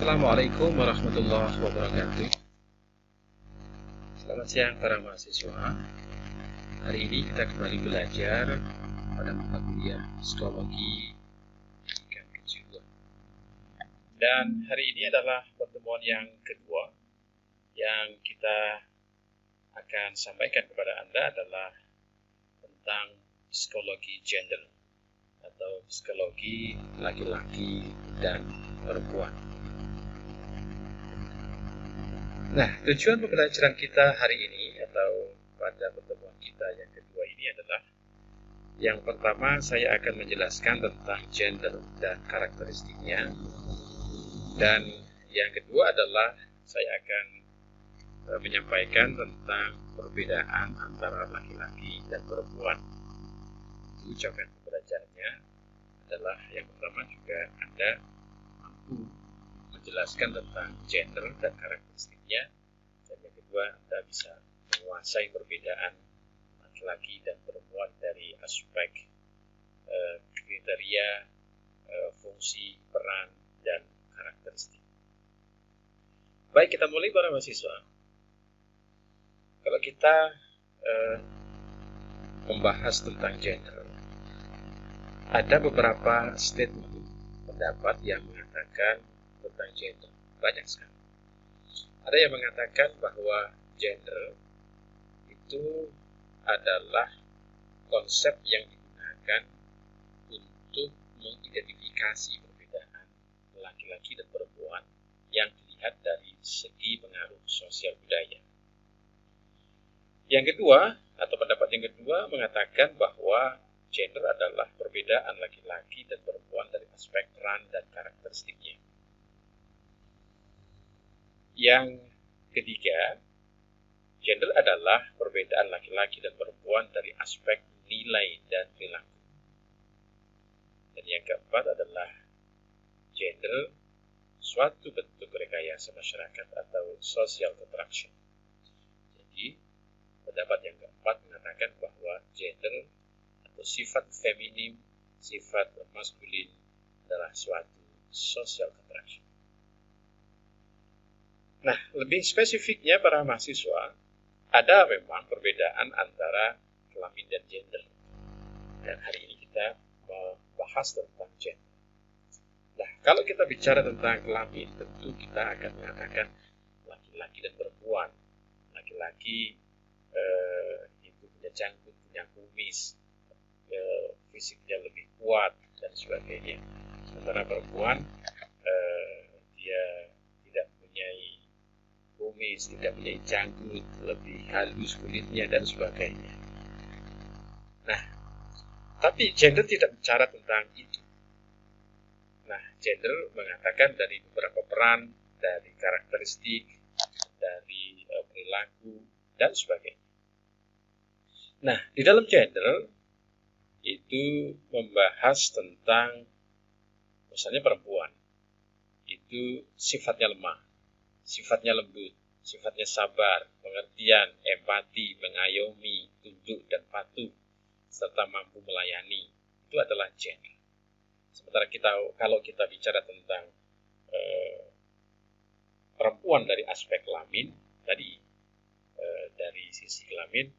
Assalamualaikum warahmatullahi wabarakatuh. Selamat siang para mahasiswa. Hari ini kita kembali belajar pada mata kuliah Psikologi Pendidikan Kejiwaan. Dan hari ini adalah pertemuan yang kedua. Yang kita akan sampaikan kepada Anda adalah tentang psikologi gender atau psikologi laki-laki dan perempuan. Nah, tujuan pembelajaran kita hari ini atau pada pertemuan kita yang kedua ini adalah yang pertama saya akan menjelaskan tentang gender dan karakteristiknya, dan yang kedua adalah saya akan menyampaikan tentang perbedaan antara laki-laki dan perempuan. Ucapan pembelajarannya adalah yang pertama juga Anda mampu menjelaskan tentang gender dan karakteristiknya, dan yang kedua Anda bisa menguasai perbedaan laki-laki dan perempuan dari aspek kriteria, fungsi, peran, dan karakteristik. Baik, kita mulai para mahasiswa. Kalau kita membahas tentang gender, ada beberapa statement pendapat yang mengatakan tentang gender, banyak sekali. Ada yang mengatakan bahwa gender itu adalah konsep yang digunakan untuk mengidentifikasi perbedaan laki-laki dan perempuan yang dilihat dari segi pengaruh sosial budaya. Yang kedua, atau pendapat yang kedua mengatakan bahwa gender adalah perbedaan laki-laki dan perempuan dari aspek peran dan karakteristiknya. Yang ketiga, gender adalah perbedaan laki-laki dan perempuan dari aspek nilai dan perilaku. Dan yang keempat adalah gender suatu bentuk rekayasa masyarakat atau social construction. Jadi, pendapat yang keempat mengatakan bahwa gender atau sifat feminim, sifat maskulin adalah suatu social construction. Nah, lebih spesifiknya para mahasiswa, ada memang perbedaan antara kelamin dan gender. Dan hari ini kita membahas tentang gender. Nah, kalau kita bicara tentang kelamin, tentu kita akan mengatakan laki-laki dan perempuan. Laki-laki itu punya janggut, punya kumis, fisiknya lebih kuat, dan sebagainya. Sementara perempuan, dia tidak punya kumis, tidak punya janggut, lebih halus kulitnya, dan sebagainya. Nah, tapi gender tidak bicara tentang itu. Nah, gender mengatakan dari beberapa peran, dari karakteristik, dari perilaku, dan sebagainya. Nah, di dalam gender itu membahas tentang misalnya perempuan itu sifatnya lemah, sifatnya lembut, sifatnya sabar, pengertian, empati, mengayomi, tunduk dan patuh, serta mampu melayani. Itu adalah gender. Sementara kalau kita bicara tentang perempuan dari aspek kelamin, tadi dari sisi kelamin,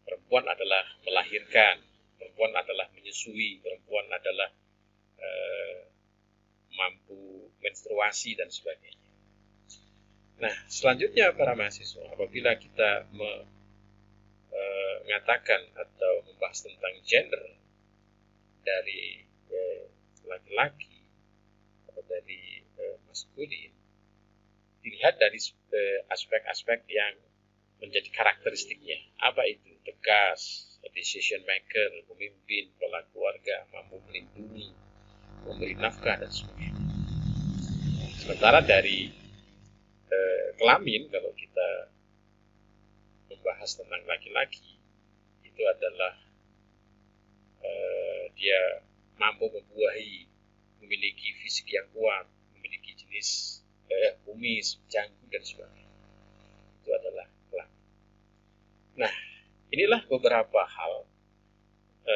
perempuan adalah melahirkan, perempuan adalah menyusui, perempuan adalah mampu menstruasi dan sebagainya. Nah, selanjutnya para mahasiswa, apabila kita mengatakan atau membahas tentang gender dari laki-laki atau dari maskulin, dilihat dari aspek-aspek yang menjadi karakteristiknya. Apa itu? Tegas, decision maker, pemimpin, kepala keluarga, mampu melindungi, memberi nafkah, dan sebagainya. Sementara dari kelamin, kalau kita membahas tentang laki-laki, itu adalah dia mampu membuahi, memiliki fisik yang kuat, memiliki jenis kumis, janggut, dan sebagainya. Itu adalah kelamin. Nah, inilah beberapa hal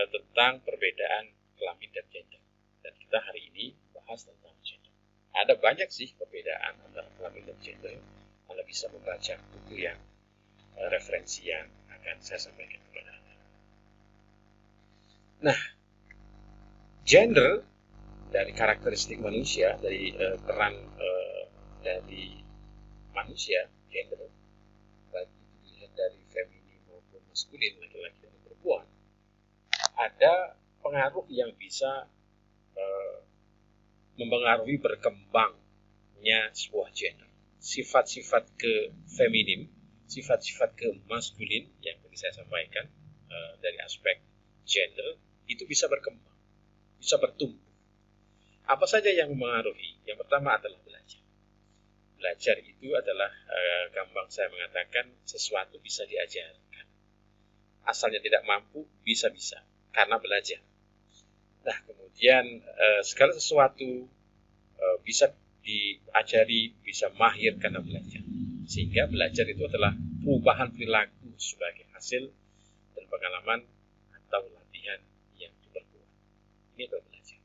tentang perbedaan kelamin dan gender. Dan kita hari ini bahas tentang gender. Ada banyak sih perbedaan antara kelamin dan gender. Anda bisa membaca buku yang referensi yang akan saya sampaikan kepada Anda. Nah, gender dari karakteristik manusia, dari peran dari manusia, gender, baik itu dilihat dari feminin maupun maskulin, laki-laki dan perempuan, ada pengaruh yang bisa mempengaruhi berkembangnya sebuah gender. Sifat-sifat ke feminim, sifat-sifat ke maskulin yang tadi saya sampaikan dari aspek gender itu bisa berkembang, bisa bertumbuh. Apa saja yang mempengaruhi? Yang pertama adalah belajar. Belajar itu adalah gampang saya mengatakan sesuatu bisa diajarkan. Asalnya tidak mampu, bisa-bisa karena belajar. Nah, kemudian segala sesuatu bisa diajari, bisa mahir karena belajar. Sehingga belajar itu adalah perubahan perilaku sebagai hasil dan pengalaman atau latihan yang diperkuat. Ini adalah belajar.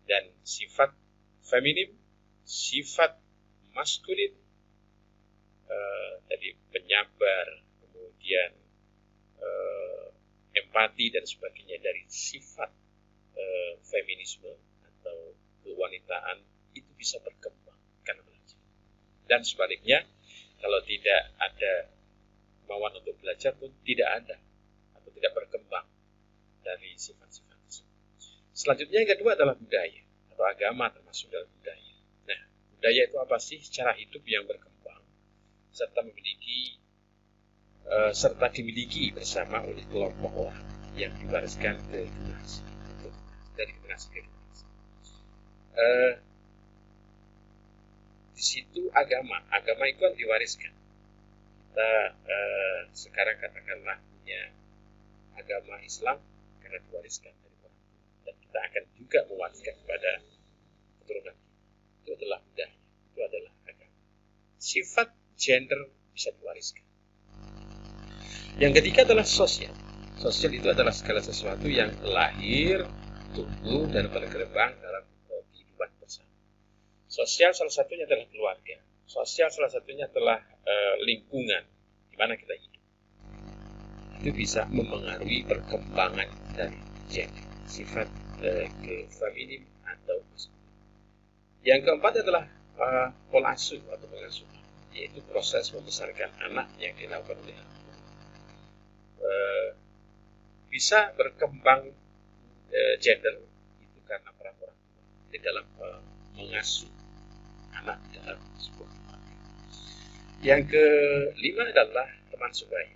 Dan sifat feminim, sifat maskulin, tadi penyabar, kemudian empati dan sebagainya dari sifat feminisme atau kewanitaan itu bisa berkembang karena belajar. Dan sebaliknya, kalau tidak ada kemauan untuk belajar pun tidak ada atau tidak berkembang dari sifat-sifat tersebut. Selanjutnya yang kedua adalah budaya atau agama termasuk dalam budaya. Nah, budaya itu apa sih? Cara hidup yang berkembang serta dimiliki bersama oleh kelompok orang yang diwariskan ke generasi dari generasi ke generasi. Di situ agama itu kan diwariskan. Kita sekarang katakanlah punya agama Islam karena diwariskan dari orang tua, dan kita akan juga mewariskan kepada keturunan. Itu adalah budaya, itu adalah agama. Sifat gender bisa diwariskan. Yang ketiga adalah sosial. Sosial itu adalah segala sesuatu yang lahir, tumbuh, dan berkembang dalam kehidupan bersama. Sosial salah satunya adalah keluarga. Sosial salah satunya adalah lingkungan di mana kita hidup. Itu bisa mempengaruhi perkembangan dari gender, sifat ke feminim atau maskulin. Yang keempat adalah pola asuh atau pengasuhan, yaitu proses membesarkan anak yang dilakukan oleh anak. Bisa berkembang gender itu karena peran orang tua di dalam mengasuh anak dalam sebuah keluarga. Yang kelima adalah teman sebaya.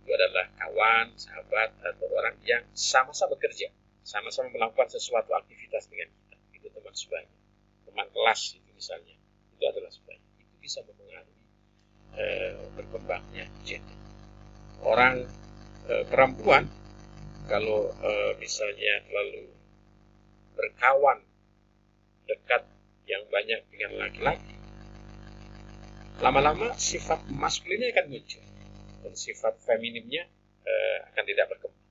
Itu adalah kawan, sahabat, atau orang yang sama-sama bekerja, sama-sama melakukan sesuatu aktivitas dengan kita. Itu teman sebaya. Teman kelas itu misalnya, itu adalah sebaya. Itu bisa mempengaruhi berkembangnya gender. Orang perempuan kalau misalnya terlalu berkawan dekat yang banyak dengan laki-laki, lama-lama sifat maskulinnya akan muncul dan sifat feminimnya akan tidak berkembang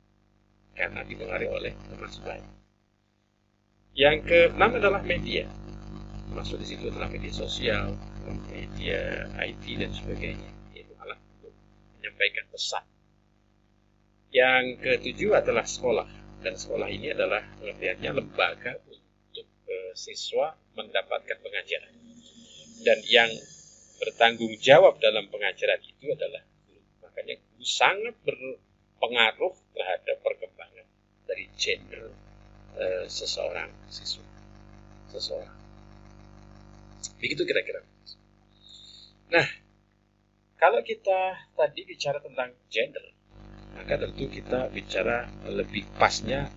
karena dipengaruhi oleh teman sebaya. Yang keenam adalah media. Masuk di situ adalah media sosial, media IT dan sebagainya, yaitu alat untuk menyampaikan pesan. Yang ketujuh adalah sekolah, dan sekolah ini adalah pengertiannya lembaga untuk siswa mendapatkan pengajaran. Dan yang bertanggung jawab dalam pengajaran itu adalah guru. Makanya guru sangat berpengaruh terhadap perkembangan dari gender seseorang siswa, seseorang. Begitu kira-kira. Nah, kalau kita tadi bicara tentang gender, maka tentu kita bicara lebih pasnya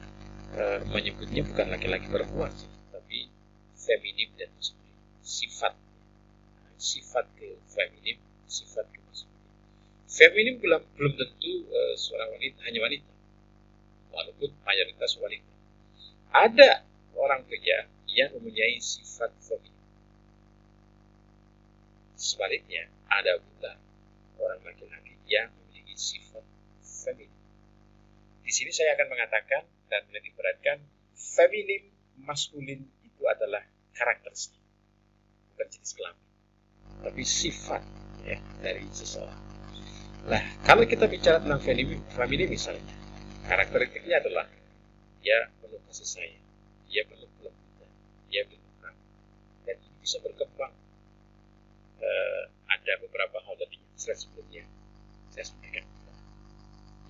menyebutnya bukan laki-laki perempuan, tapi feminim dan maskulin. Sifat ke feminim, sifat ke maskulin. Feminim belum tentu seorang wanita, hanya wanita, walaupun mayoritas wanita. Ada orang pria yang mempunyai sifat feminim. Sebaliknya, ada pula orang laki-laki yang memiliki sifat feminim. Di sini saya akan mengatakan dan menitikberatkan feminim maskulin itu adalah karakteristik, bukan jenis kelamin, tapi sifat ya dari seseorang. Nah, kalau kita bicara tentang family misalnya, karakteristiknya adalah dia penuh kasih sayang, dia penuh kelembutan, dia penuh rahmat, dan ini bisa berkembang. Ada beberapa hal tadi sebelumnya saya sampaikan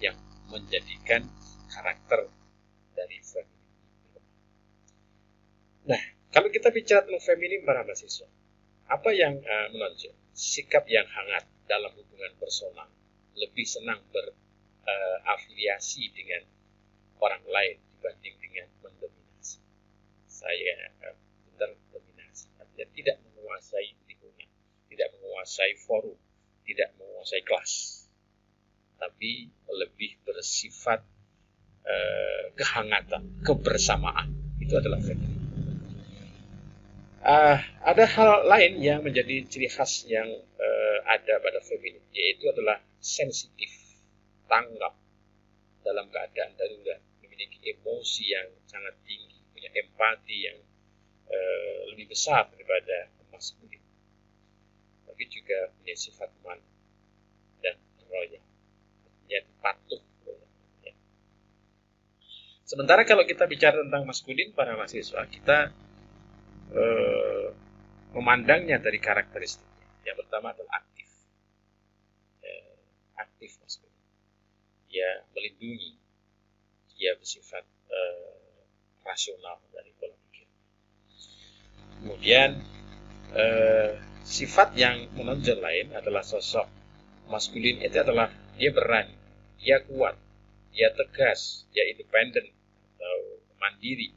yang menjadikan karakter dari family. Nah, kalau kita bicara tentang family para mahasiswa, apa yang menonjol? Sikap yang hangat dalam hubungan personal, lebih senang berafiliasi dengan orang lain dibanding dengan mendominasi. Saya benar dominasi, artinya tidak menguasai lingkungan, tidak menguasai forum, tidak menguasai kelas, tapi lebih bersifat kehangatan, kebersamaan. Itu adalah family. Ada hal lain yang menjadi ciri khas yang ada pada family, yaitu adalah sensitif, tanggap dalam keadaan darurat, memiliki emosi yang sangat tinggi, punya empati yang lebih besar daripada maskulin, tapi juga punya sifat malu dan royal, yaitu patuh. Ya. Sementara kalau kita bicara tentang maskulin para mahasiswa, kita memandangnya dari karakteristiknya. Yang pertama adalah aktif, aktif maskulin. Dia melindungi, dia bersifat rasional dari pola pikir. Kemudian sifat yang menonjol lain adalah sosok maskulin itu adalah dia berani, dia kuat, dia tegas, dia independen atau mandiri,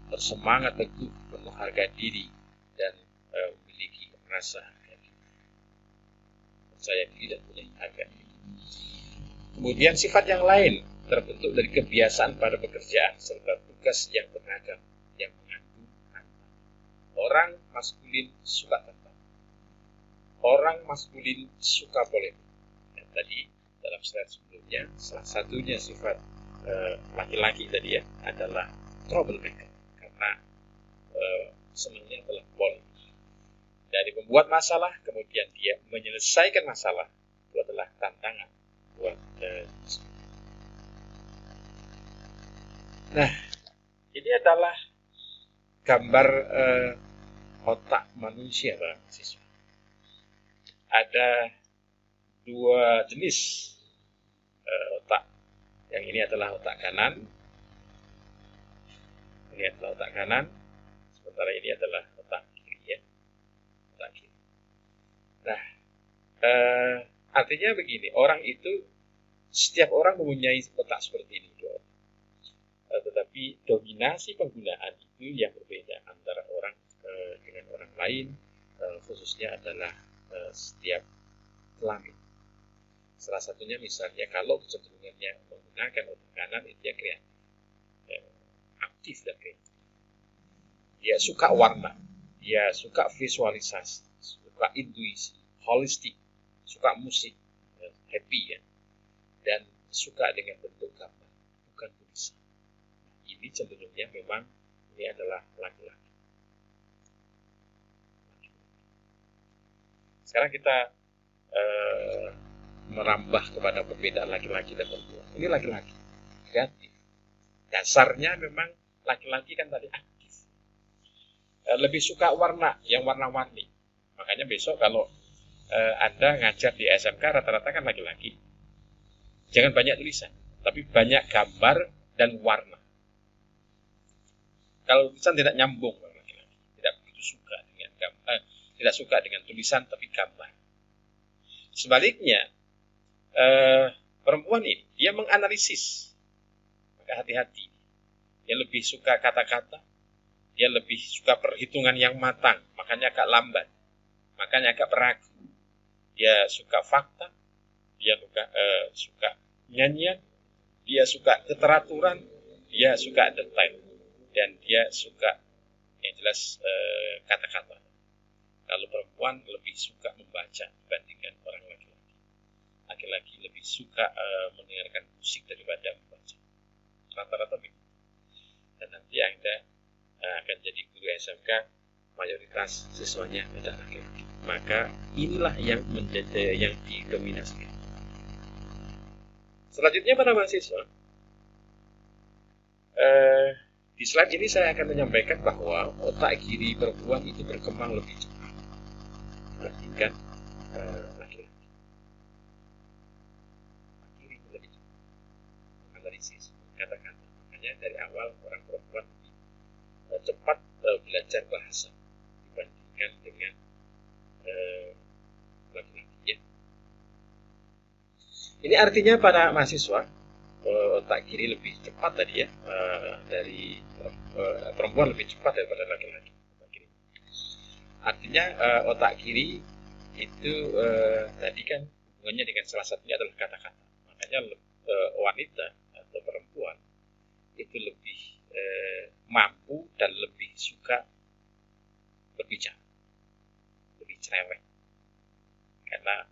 bersemangat teguh, penuh harga diri, dan memiliki rasa harga diri, percaya diri dan punya harga diri. Kemudian sifat yang lain terbentuk dari kebiasaan pada pekerjaan serta tugas yang beragam yang mengandung tantangan. Orang maskulin suka tantangan, orang maskulin suka polemik. Dan tadi dalam slide sebelumnya, salah satunya sifat laki-laki tadi ya adalah troublemaker, karena senangnya adalah polemik. Dari membuat masalah, kemudian dia menyelesaikan masalah, itu adalah tantangan buat Nah, ini adalah gambar otak manusia, Pak siswa. Ada dua jenis otak. Yang ini adalah otak kanan. Ini adalah otak kanan. Sementara ini adalah otak kiri ya. Otak kiri. Nah, artinya begini, setiap orang mempunyai otak seperti ini. Tetapi dominasi penggunaan itu yang berbeda antara orang dengan orang lain, khususnya adalah setiap kelamin. Salah satunya misalnya kalau kecenderungannya menggunakan otak kanan, itu dia kreatif, aktif dan kreatif. Dia suka warna, dia suka visualisasi, suka intuisi, holistik, suka musik, happy ya, dan suka dengan bentuk gambar, bukan tulisan. Ini cenderungnya memang ini adalah laki-laki. Sekarang kita merambah kepada perbedaan laki-laki dan perempuan. Ini laki-laki, kreatif. Dasarnya memang laki-laki kan tadi aktif. Lebih suka warna, yang warna-warni. Makanya besok kalau Anda ngajar di SMK rata-rata kan laki-laki. Jangan banyak tulisan, tapi banyak gambar dan warna. Kalau tulisan tidak nyambung, tidak begitu suka dengan tidak suka dengan tulisan tapi gambar. Sebaliknya, perempuan ini dia menganalisis, maka hati-hati. Dia lebih suka kata-kata, dia lebih suka perhitungan yang matang, makanya agak lambat, makanya agak peragu. Dia suka fakta, dia suka nyanyian, dia suka keteraturan, dia suka detail. Dan dia suka yang jelas kata-kata. Kalau perempuan lebih suka membaca dibandingkan orang laki-laki. Laki-laki lebih suka mendengarkan musik daripada membaca. Rata-rata begitu. Dan nanti Anda akan jadi guru SMK, mayoritas siswanya adalah laki-laki. Maka inilah yang didominasikan. Selanjutnya para mahasiswa, di slide ini saya akan menyampaikan bahwa otak kiri perempuan itu berkembang lebih cepat dibandingkan laki-laki. Otak kiri lebih cepat menganalisis kata-kata. Makanya dari awal orang perempuan lebih cepat belajar bahasa dibandingkan dengan laki-laki. Ya. Ini artinya para mahasiswa otak kiri lebih cepat tadi ya, dari perempuan lebih cepat daripada laki-laki. Artinya otak kiri itu tadi kan hubungannya dengan salah satunya adalah kata-kata. Makanya wanita atau perempuan itu lebih mampu dan lebih suka berbicara, lebih cerewet, karena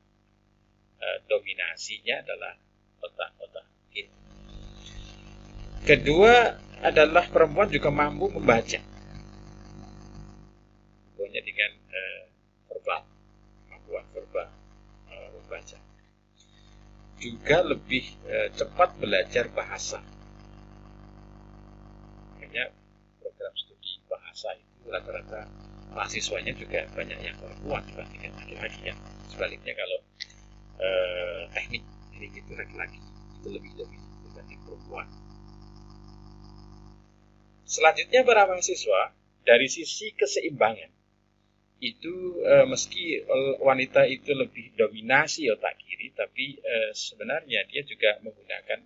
dominasinya adalah otak kiri. Kedua adalah perempuan juga mampu membaca, hubungannya dengan kemampuan verbal, membaca. Juga lebih cepat belajar bahasa. Makanya program studi bahasa itu rata-rata mahasiswanya juga banyak yang perempuan dibandingkan laki-laki ya. Sebaliknya kalau teknik itu laki-laki itu lebih dibanding perempuan. Selanjutnya para mahasiswa, dari sisi keseimbangan itu meski wanita itu lebih dominasi otak kiri, tapi sebenarnya dia juga menggunakan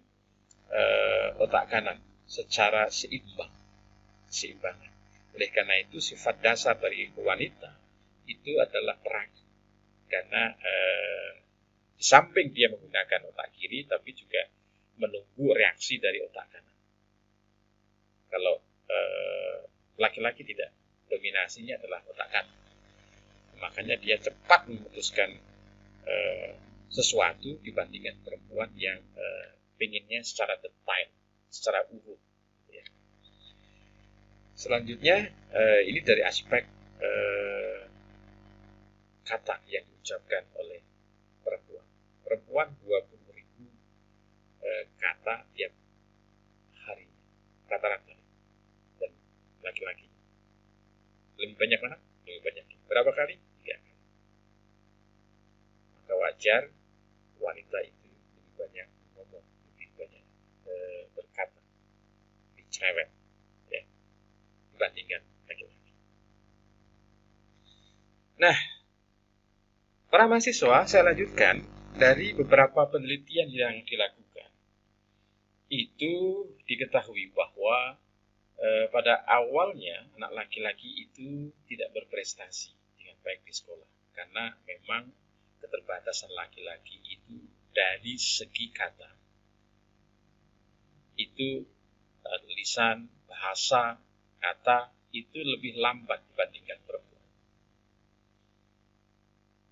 otak kanan secara seimbangan. Oleh karena itu sifat dasar dari wanita itu adalah peragu, karena di samping dia menggunakan otak kiri, tapi juga menunggu reaksi dari otak kanan. Kalau laki-laki tidak, dominasinya adalah otak kanan. Makanya dia cepat memutuskan sesuatu dibandingkan perempuan yang pengennya secara detail, secara urut. Ya. Selanjutnya ini dari aspek kata yang diucapkan oleh perempuan. Perempuan 20.000 kata tiap hari rata-rata, dan laki-laki lebih banyak mana? Lebih banyak. Berapa kali? 3 kali. Maka wajar wanita itu lebih banyak ngomong, lebih banyak berkata, lebih cerewet ya, dibandingkan laki-laki. Nah, para mahasiswa, saya lanjutkan dari beberapa penelitian yang dilakukan. Itu diketahui bahwa pada awalnya anak laki-laki itu tidak berprestasi dengan baik di sekolah, karena memang keterbatasan laki-laki itu dari segi kata. Itu tulisan, bahasa, kata itu lebih lambat dibandingkan perempuan.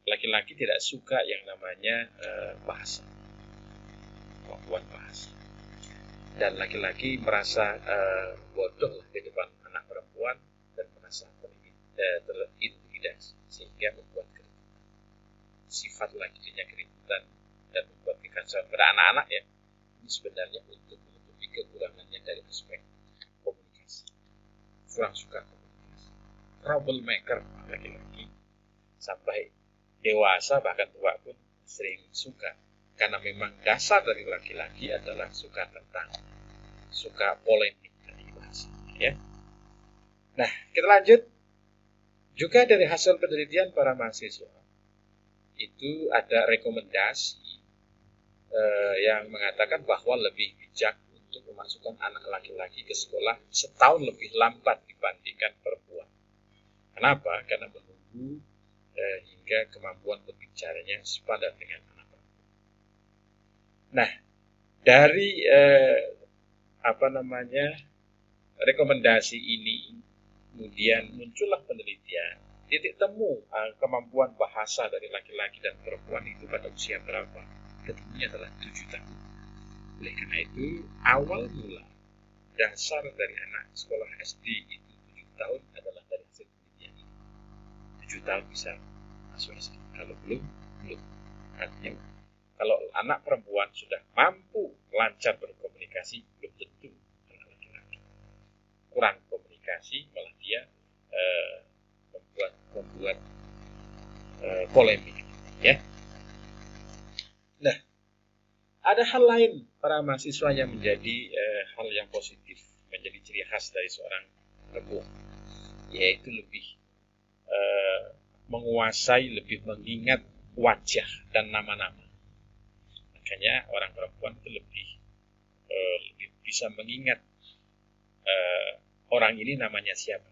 Laki-laki tidak suka yang namanya bahasa, kemampuan bahasa. Dan laki-laki merasa bodoh lah di depan anak perempuan dan merasa terintimidasi, sehingga membuat keributan. Sifat lakinya keributan dan membuat kekacauan pada anak-anak ya, ini sebenarnya untuk menutupi kekurangannya dari aspek komunikasi. Kurang suka komunikasi. Troublemaker laki-laki, sampai dewasa bahkan tua pun sering suka. Karena memang dasar dari laki-laki adalah suka polemik dari bahasa. Ya. Nah, kita lanjut. Juga dari hasil penelitian para mahasiswa, itu ada rekomendasi yang mengatakan bahwa lebih bijak untuk memasukkan anak laki-laki ke sekolah setahun lebih lambat dibandingkan perempuan. Kenapa? Karena menunggu hingga kemampuan berbicaranya sepadan dengan anak. Nah, dari rekomendasi ini kemudian muncullah penelitian titik temu kemampuan bahasa dari laki-laki dan perempuan itu pada usia berapa? Ketemunya adalah 7 tahun. Oleh karena itu awal mula dasar dari anak sekolah SD itu 7 tahun adalah dari hasil penelitian ini. 7 tahun bisa masuk SD. Kalau belum. Artinya, kalau anak perempuan sudah mampu lancar berkomunikasi, belum tentu anak laki-laki. Kurang komunikasi, malah dia membuat polemik. Ya. Nah, ada hal lain para mahasiswa yang menjadi hal yang positif, menjadi ciri khas dari seorang perempuan, yaitu lebih menguasai, lebih mengingat wajah dan nama-nama. Makanya orang perempuan itu lebih bisa mengingat orang ini namanya siapa.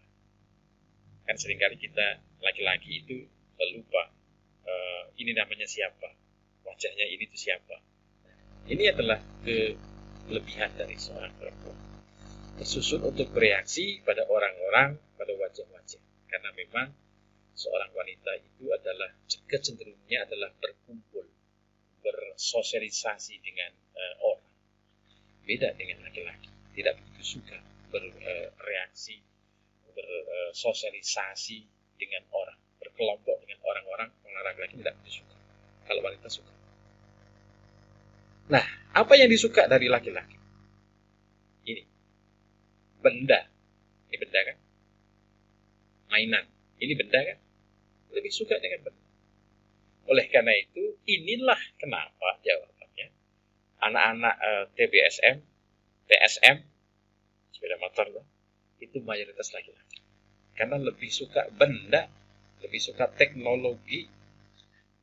Kan seringkali kita laki-laki itu lupa ini namanya siapa, wajahnya ini itu siapa. Ini adalah kelebihan dari seorang perempuan. Tersusun untuk bereaksi pada orang-orang, pada wajah-wajah. Karena memang seorang wanita itu adalah kecenderungannya adalah berkumpul, bersosialisasi dengan orang. Beda dengan laki-laki, tidak begitu suka bereaksi, bersosialisasi dengan orang, berkelompok dengan orang-orang. Orang laki-laki tidak begitu suka. Kalau wanita suka. Nah, apa yang disuka dari laki-laki? Ini benda. Ini benda kan? Mainan. Ini benda kan? Lebih suka dengan benda. Oleh karena itu, inilah kenapa jawabannya anak-anak TBSM, TSM, sepeda motor itu mayoritas laki-laki. Karena lebih suka benda, lebih suka teknologi.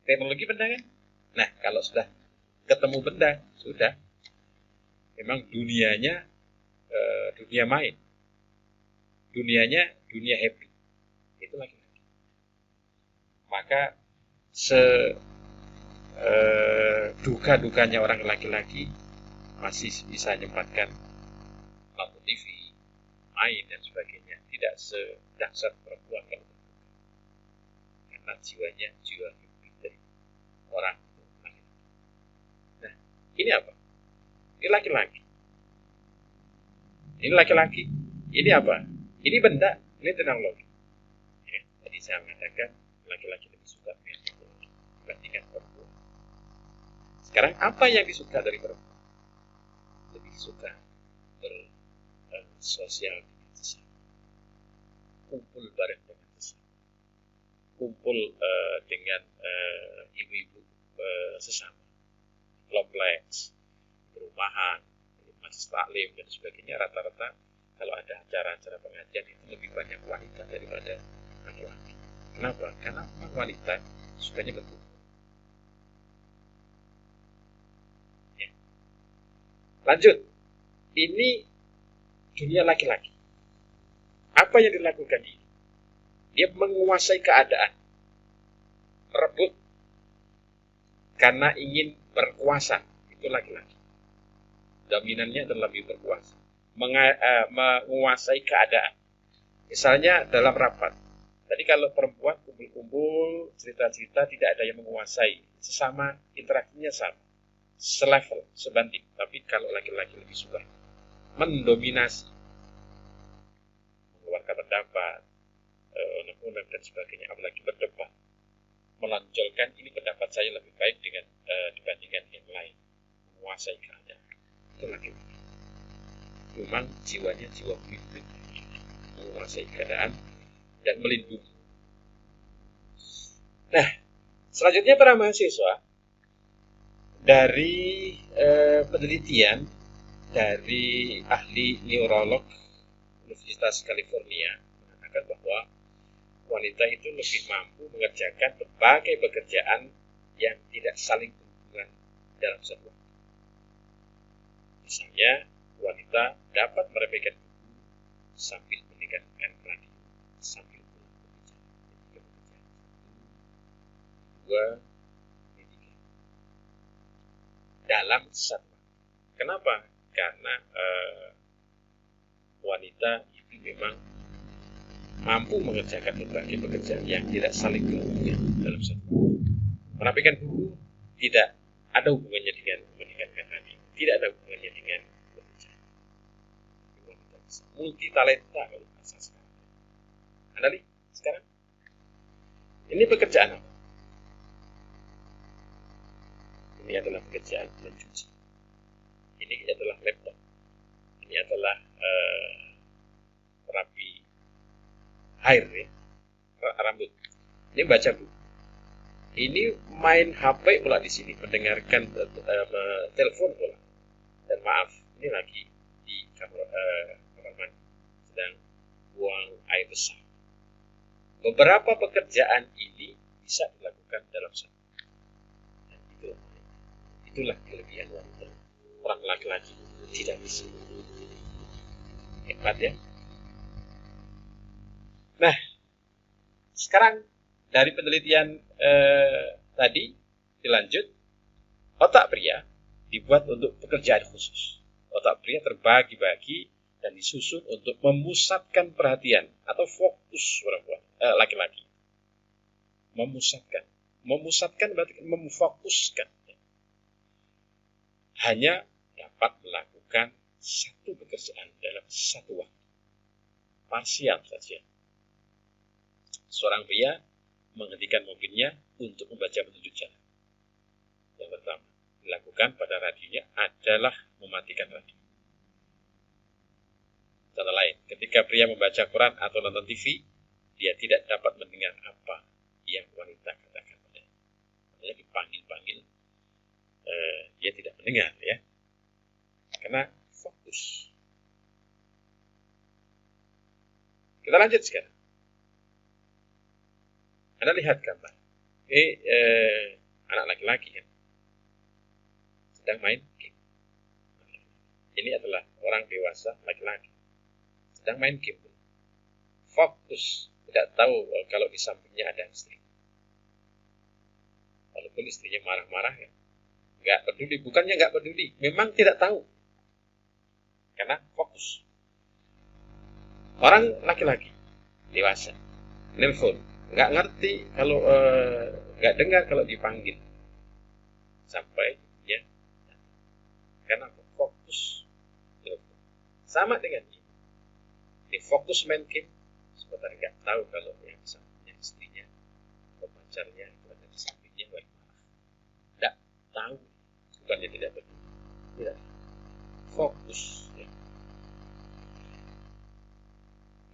Teknologi benda kan? Nah, kalau sudah ketemu benda, sudah. Memang dunianya dunia main. Dunianya dunia happy. Itu laki-laki. Maka duka-dukanya orang laki-laki masih bisa menyempatkan nonton TV, main dan sebagainya. Tidak sedahsyat perempuan kalau berduka. Karena jiwanya jiwa happy dari orang laki-laki. Nah, ini apa? Ini laki-laki. Ini laki-laki. Ini apa? Ini benda. Ini teknologi. Ya, tadi saya mengatakan laki-laki lebih suka dengan teknologi dibandingkan perempuan. Sekarang apa yang disuka dari perempuan? Lebih suka bersosial dengan sesama, kumpul bareng dengan sesama, kumpul dengan ibu-ibu sesama, kompleks, perumahan, majelis taklim dan sebagainya. Rata-rata kalau ada acara-acara pengajian itu lebih banyak wanita daripada laki-laki. Kenapa? Karena wanita sukanya berkumpul. Ya. Lanjut, ini dunia laki-laki. Apa yang dilakukan ini? Dia menguasai keadaan, merebut karena ingin berkuasa. Itu laki-laki. Dominannya adalah lebih berkuasa, menguasai keadaan. Misalnya dalam rapat. Tadi kalau perempuan kumpul-kumpul, cerita-cerita, tidak ada yang menguasai. Sesama, interaksinya sama. Selevel, sebanding. Tapi kalau laki-laki lebih suka mendominasi, mengeluarkan pendapat, unek-unek dan sebagainya, apalagi berdebat, menonjolkan ini pendapat saya lebih baik dibandingkan yang lain, menguasai keadaan. Itu laki-laki. Memang jiwanya jiwa pemimpin, menguasai keadaan dan melindungi. Nah, selanjutnya para mahasiswa, dari penelitian dari ahli neurolog Universitas California mengatakan bahwa wanita itu lebih mampu mengerjakan berbagai pekerjaan yang tidak saling berhubungan dalam satu waktu. Misalnya, wanita dapat merepaikan buku sambil mendengarkan radio, sambil pulang bekerja. Tiga pekerjaan. 1, 2, 3. Dalam satu waktu. Kenapa? Karena wanita itu memang mampu mengerjakan berbagai pekerjaan yang tidak saling berhubungan dalam satu waktu. Merapikan buku tidak ada hubungannya dengan mendengarkan radio, tidak ada hubungannya dengan bekerja. Wanita bisa multi talenta kalau bahasa sekarang. Anda lihat sekarang Ini pekerjaan apa? Ini adalah pekerjaan mencuci. Ini adalah laptop. Ini adalah terapi air ya, rambut. Ini baca buku. Ini main HP pula di sini, mendengarkan telepon pula. Dan maaf, ini lagi di kamar mandi, sedang buang air besar. Beberapa pekerjaan ini bisa dilakukan dalam satu. Dan itulah kelebihan wanita. Orang laki-laki tidak bisa. Hebat ya. Nah, sekarang dari penelitian tadi dilanjut, otak pria dibuat untuk pekerjaan khusus. Otak pria terbagi-bagi dan disusun untuk memusatkan perhatian atau fokus perempuan, laki-laki. Memusatkan berarti memfokuskan. Hanya dapat melakukan satu pekerjaan dalam satu waktu. Parsial saja. Seorang pria menghentikan mobilnya untuk membaca petunjuk jalan. Yang pertama dilakukan pada radionya adalah mematikan radio. Contoh lain, ketika pria membaca Quran atau nonton TV, dia tidak dapat mendengar apa yang wanita katakan padanya. Makanya dipanggil-panggil, dia tidak mendengar ya, karena fokus. Kita lanjut sekarang. Anda lihat gambar. Anak laki-laki kan sedang main game. Ini adalah orang dewasa laki-laki sedang main game. Fokus, tidak tahu kalau di sampingnya ada istri. Walaupun istrinya marah-marah ya, nggak peduli. Bukannya nggak peduli, memang tidak tahu karena fokus. Orang laki-laki dewasa nelpon, nggak ngerti kalau nggak dengar kalau dipanggil sampai ya, karena fokus. Sama dengan ini, di fokus main game, sebentar nggak tahu kalau yang sampingnya istrinya atau pacarnya itu ada di sampingnya lagi marah. Nggak tahu, bukannya tidak peduli, tidak fokus. Ya.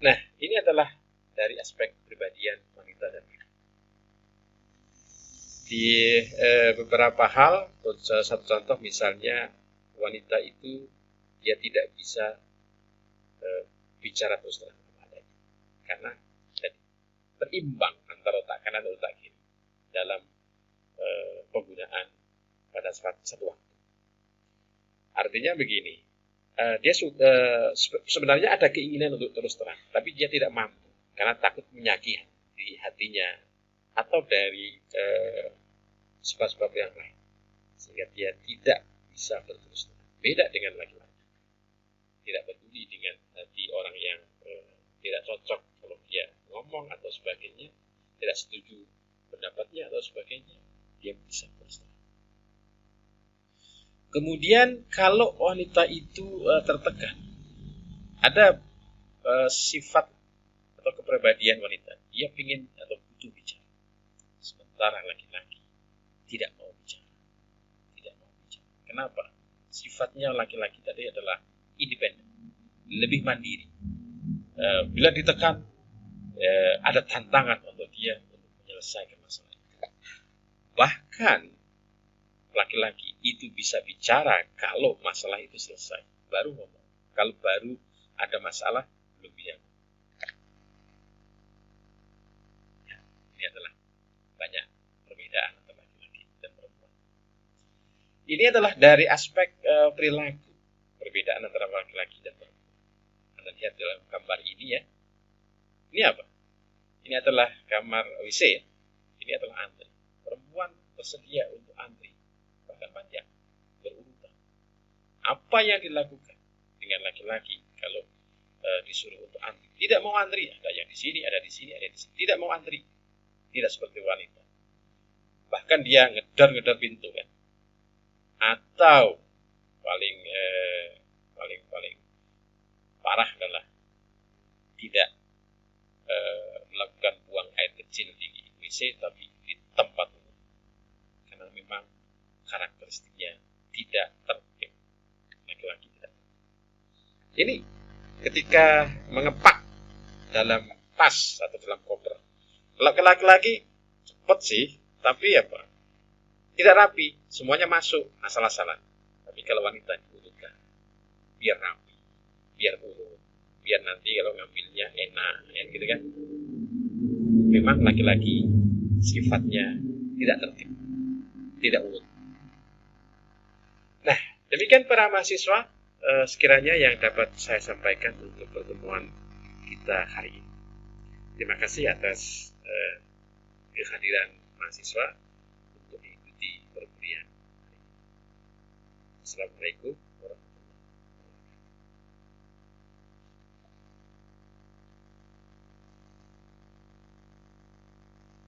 Nah, ini adalah dari aspek kepribadian wanita dan pria. Di beberapa hal, satu contoh misalnya wanita itu dia tidak bisa bicara terus terang adanya, karena terimbang antara otak kanan dan otak kiri dalam penggunaan pada satu waktu. Artinya begini, dia sebenarnya ada keinginan untuk terus terang, tapi dia tidak mampu karena takut menyakiti hatinya atau dari sebab-sebab yang lain, sehingga dia tidak bisa berterus terang. Beda dengan laki-laki, tidak peduli dengan hati orang yang tidak cocok kalau dia ngomong atau sebagainya, tidak setuju pendapatnya atau sebagainya, dia bisa terus terang. Kemudian kalau wanita itu tertekan, ada sifat atau kepribadian wanita, dia ingin atau butuh bicara, sementara laki-laki tidak mau bicara. Kenapa? Sifatnya laki-laki tadi adalah independen, lebih mandiri. Bila ditekan, ada tantangan untuk dia untuk menyelesaikan masalah itu. Bahkan laki-laki itu bisa bicara kalau masalah itu selesai, baru ngomong. Kalau baru ada masalah, belum bisa. Ya, ini adalah banyak perbedaan antara laki-laki dan perempuan. Ini adalah dari aspek perilaku, perbedaan antara laki-laki dan perempuan. Anda lihat dalam gambar ini ya. Ini apa? Ini adalah kamar WC ya. Ini adalah antri. Perempuan bersedia untuk antri, bahkan panjang, berurutan. Apa yang dilakukan dengan laki-laki kalau disuruh untuk antri? Tidak mau antri, ada yang di sini, ada di sini, ada di sini. Tidak mau antri, tidak seperti wanita. Bahkan dia ngedar pintu kan. Atau paling parah adalah tidak melakukan buang air kecil di WC WC tapi di tempat umum. Karena memang karakteristiknya tidak tertib. Laki-laki tidak. Ini ketika mengepak dalam tas atau dalam koper. Kalau laki-laki cepat sih, tapi apa? Tidak rapi, semuanya masuk asal-asalan. Tapi kalau wanita diurutkan, biar rapi, biar urut, biar nanti kalau ngambilnya enak, ya gitu kan. Memang laki-laki sifatnya tidak tertib, tidak urut. Nah, demikian para mahasiswa, sekiranya yang dapat saya sampaikan untuk pertemuan kita hari ini. Terima kasih atas kehadiran mahasiswa untuk mengikuti perkuliahan. Assalamualaikum warahmatullahi wabarakatuh.